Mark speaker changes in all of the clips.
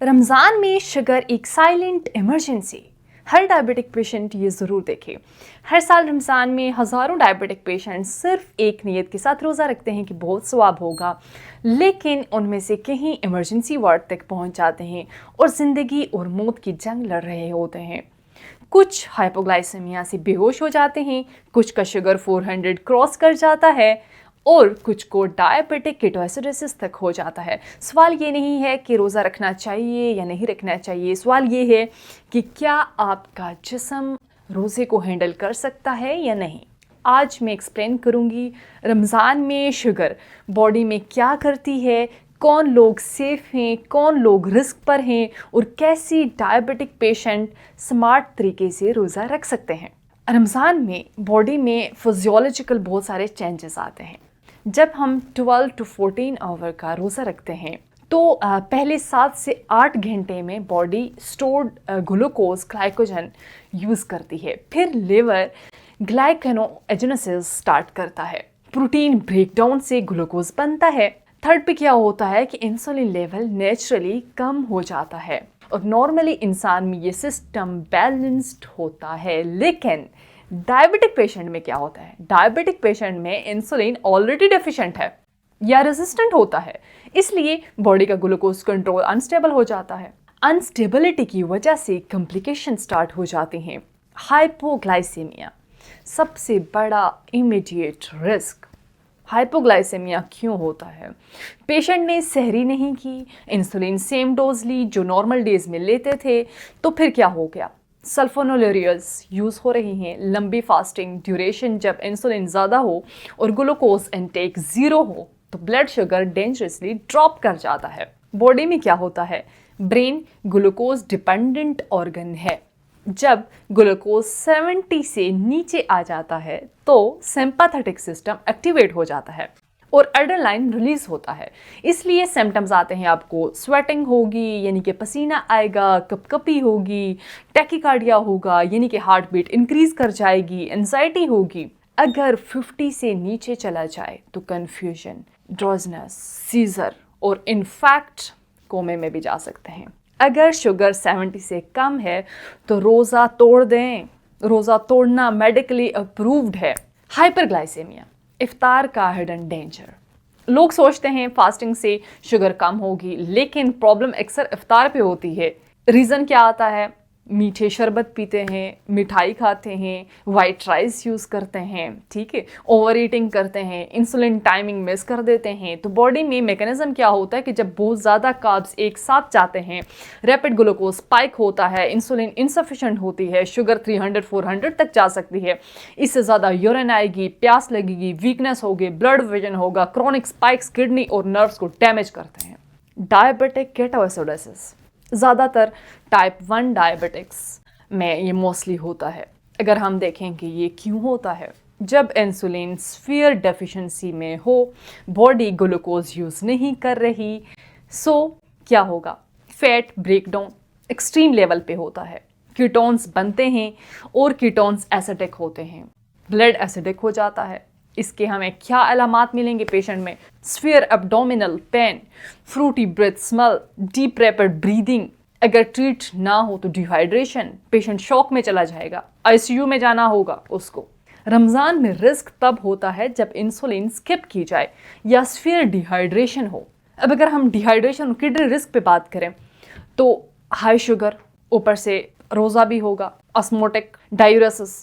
Speaker 1: रमज़ान में शुगर एक silent emergency. हर diabetic patient ये ज़रूर देखे। हर साल रमज़ान में हज़ारों डायबिटिक पेशेंट सिर्फ एक नीयत के साथ रोज़ा रखते हैं कि बहुत सवाब होगा, लेकिन उनमें से कहीं इमरजेंसी वार्ड तक पहुंच जाते हैं और ज़िंदगी और मौत की जंग लड़ रहे होते हैं। कुछ हाइपोग्लाइसेमिया से बेहोश हो जाते हैं, कुछ का शुगर 400 क्रॉस कर जाता है और कुछ को डायबिटिक कीटोएसिडोसिस तक हो जाता है। सवाल ये नहीं है कि रोज़ा रखना चाहिए या नहीं रखना चाहिए, सवाल ये है कि क्या आपका जिस्म रोज़े को हैंडल कर सकता है या नहीं। आज मैं एक्सप्लेन करूँगी रमज़ान में शुगर बॉडी में क्या करती है, कौन लोग सेफ़ हैं, कौन लोग रिस्क पर हैं और कैसी डायबिटिक पेशेंट स्मार्ट तरीके से रोज़ा रख सकते हैं। रमज़ान में बॉडी में फिजियोलॉजिकल बहुत सारे चेंजेस आते हैं। जब हम 12 to 14 आवर का रोज़ा रखते हैं तो पहले 7 से 8 घंटे में body stored glucose glycogen use करती है, फिर लिवर ग्लाइकोनोजेनेसिस स्टार्ट करता है, प्रोटीन ब्रेकडाउन से ग्लूकोज बनता है। थर्ड पे क्या होता है कि इंसुलिन लेवल नेचुरली कम हो जाता है और नॉर्मली इंसान में ये सिस्टम बैलेंस्ड होता है। लेकिन डायबिटिक पेशेंट में क्या होता है? डायबिटिक पेशेंट में इंसुलिन ऑलरेडी डेफिशिएंट है या रेजिस्टेंट होता है, इसलिए बॉडी का ग्लूकोज कंट्रोल अनस्टेबल हो जाता है। अनस्टेबिलिटी की वजह से कॉम्प्लिकेशन स्टार्ट हो जाते हैं। हाइपोग्लाइसेमिया सबसे बड़ा इमीडिएट रिस्क। हाइपोग्लाइसेमिया क्यों होता है? पेशेंट ने सहरी नहीं की, इंसुलिन सेम डोज ली जो नॉर्मल डेज में लेते थे, तो फिर क्या हो गया? सल्फोनोलेरियस यूज़ हो रही हैं, लंबी फास्टिंग ड्यूरेशन, जब इंसुलिन ज़्यादा हो और ग्लूकोज इनटेक ज़ीरो हो तो ब्लड शुगर डेंजरसली ड्रॉप कर जाता है। बॉडी में क्या होता है? ब्रेन ग्लूकोज डिपेंडेंट ऑर्गन है। जब ग्लूकोज 70 से नीचे आ जाता है तो सिंपैथेटिक सिस्टम एक्टिवेट हो जाता है और एड्रेनालाइन रिलीज होता है। इसलिए सिम्टम्स आते हैं, आपको स्वेटिंग होगी यानी कि पसीना आएगा, कपकपी होगी, टैकीकार्डिया होगा यानी कि हार्ट बीट इंक्रीज कर जाएगी, एंजाइटी होगी। अगर 50 से नीचे चला जाए तो कन्फ्यूजन, ड्रोजनेस, सीजर और इनफैक्ट कोमे में भी जा सकते हैं। अगर शुगर 70 से कम है तो रोज़ा तोड़ दें। रोज़ा तोड़ना मेडिकली अप्रूव्ड है। हाइपरग्लाइसेमिया इफ्तार का हिडन डेंजर। लोग सोचते हैं फास्टिंग से शुगर कम होगी, लेकिन प्रॉब्लम अक्सर इफ्तार पे होती है। रीज़न क्या आता है? मीठे शरबत पीते हैं, मिठाई खाते हैं, वाइट राइस यूज़ करते हैं, ठीक है, ओवर ईटिंग करते हैं, इंसुलिन टाइमिंग मिस कर देते हैं। तो बॉडी में मैकेनिज्म क्या होता है कि जब बहुत ज़्यादा कार्ब्स एक साथ जाते हैं, रैपिड ग्लूकोज स्पाइक होता है, इंसुलिन इनसफिशेंट होती है, शुगर 300-400 तक जा सकती है। इससे ज़्यादा यूरिन आएगी, प्यास लगेगी, वीकनेस होगी, ब्लड विजन होगा, क्रॉनिक स्पाइक्स किडनी और नर्व्स को डैमेज करते हैं। डायबिटिक कीटोएसिडोसिस ज़्यादातर टाइप 1 डायबिटिक्स में ये मोस्टली होता है। अगर हम देखें कि ये क्यों होता है, जब इंसुलिन स्फीयर डेफिशिएंसी में हो, बॉडी ग्लूकोज यूज़ नहीं कर रही, सो क्या होगा? फैट ब्रेकडाउन एक्सट्रीम लेवल पे होता है, कीटोन्स बनते हैं और कीटोन्स एसिडिक होते हैं, ब्लड एसिडिक हो जाता है। इसके हमें क्या अलामात मिलेंगे पेशेंट में? Severe abdominal pain, fruity breath smell, deep rapid breathing. अगर ट्रीट ना हो तो डिहाइड्रेशन, पेशेंट शॉक में चला जाएगा, आईसीयू में जाना होगा उसको। रमज़ान में रिस्क तब होता है जब इंसुलिन स्किप की जाए या स्फीयर डिहाइड्रेशन हो। अब अगर हम डिहाइड्रेशन और किडनी रिस्क पे बात करें तो हाई शुगर, ऊपर से रोज़ा भी होगा, ऑस्मोटिक डायूरेसिस,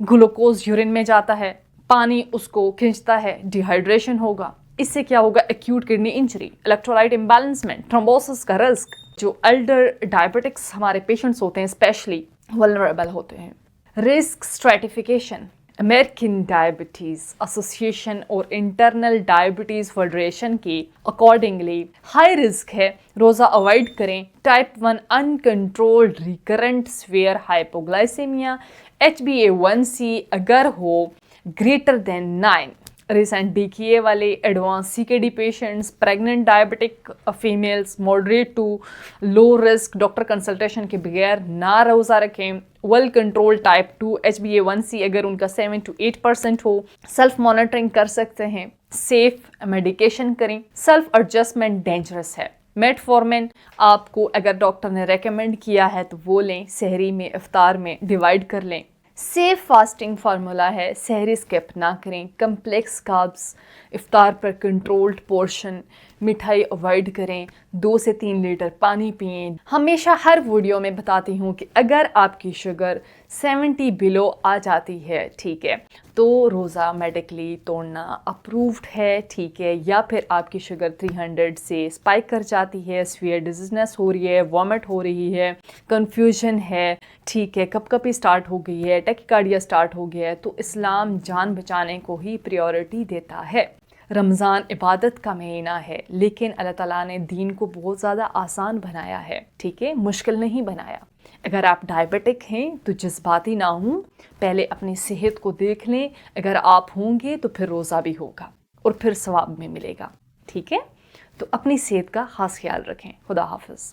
Speaker 1: ग्लूकोज यूरिन में जाता है, पानी उसको खींचता है, डिहाइड्रेशन होगा। इससे क्या होगा? Acute kidney injury, electrolyte imbalancement, thrombosis का रिस्क। जो एल्डर डायबिटिक्स हमारे पेशेंट्स होते हैं स्पेशली वल्नरेबल होते हैं। Risk stratification, American diabetes association और इंटरनल डायबिटीज़ फेडरेशन की अकॉर्डिंगली हाई रिस्क है, रोज़ा अवॉइड करें। Type 1 uncontrolled recurrent severe hypoglycaemia, HbA1c अगर हो ग्रेटर देन 9, रिसेंट डीकेए वाले, advance CKD patients, pregnant diabetic females, moderate to low risk, doctor consultation के बगैर ना रोज़ा रखें। वेल कंट्रोल टाइप 2 HbA1c अगर उनका 7 to 8% हो, सेल्फ मॉनिटरिंग कर सकते हैं, सेफ मेडिकेशन करें। सेल्फ एडजस्टमेंट डेंजरस है, मेटफॉर्मिन आपको अगर डॉक्टर ने रेकमेंड किया है तो वो लें, सहरी में इफ्तार में डिवाइड कर लें। सेफ फास्टिंग फार्मूला है, सहरी स्किप ना करें, कम्प्लेक्स कार्ब्स इफ्तार पर कंट्रोल्ड पोर्शन, मिठाई अवॉइड करें, 2 से 3 लीटर पानी पिएं। हमेशा हर वीडियो में बताती हूँ कि अगर आपकी शुगर 70 बिलो आ जाती है, ठीक है, तो रोज़ा मेडिकली तोड़ना अप्रूव्ड है, ठीक है, या फिर आपकी शुगर 300 से स्पाइक कर जाती है, सीवियर डिजीजनेस हो रही है, वॉमिट हो रही है, कन्फ्यूजन है, ठीक है, कपकपी स्टार्ट हो गई है, टैकिकार्डिया स्टार्ट हो गया है, तो इस्लाम जान बचाने को ही प्रायोरिटी देता है। रमज़ान इबादत का महीना है, लेकिन अल्लाह ताला ने दीन को बहुत ज़्यादा आसान बनाया है, ठीक है, मुश्किल नहीं बनाया। अगर आप डायबिटिक हैं तो जज्बाती ना हों, पहले अपनी सेहत को देख लें, अगर आप होंगे तो फिर रोज़ा भी होगा और फिर सवाब में मिलेगा, ठीक है। तो अपनी सेहत का ख़ास ख्याल रखें। खुदा हाफिज़।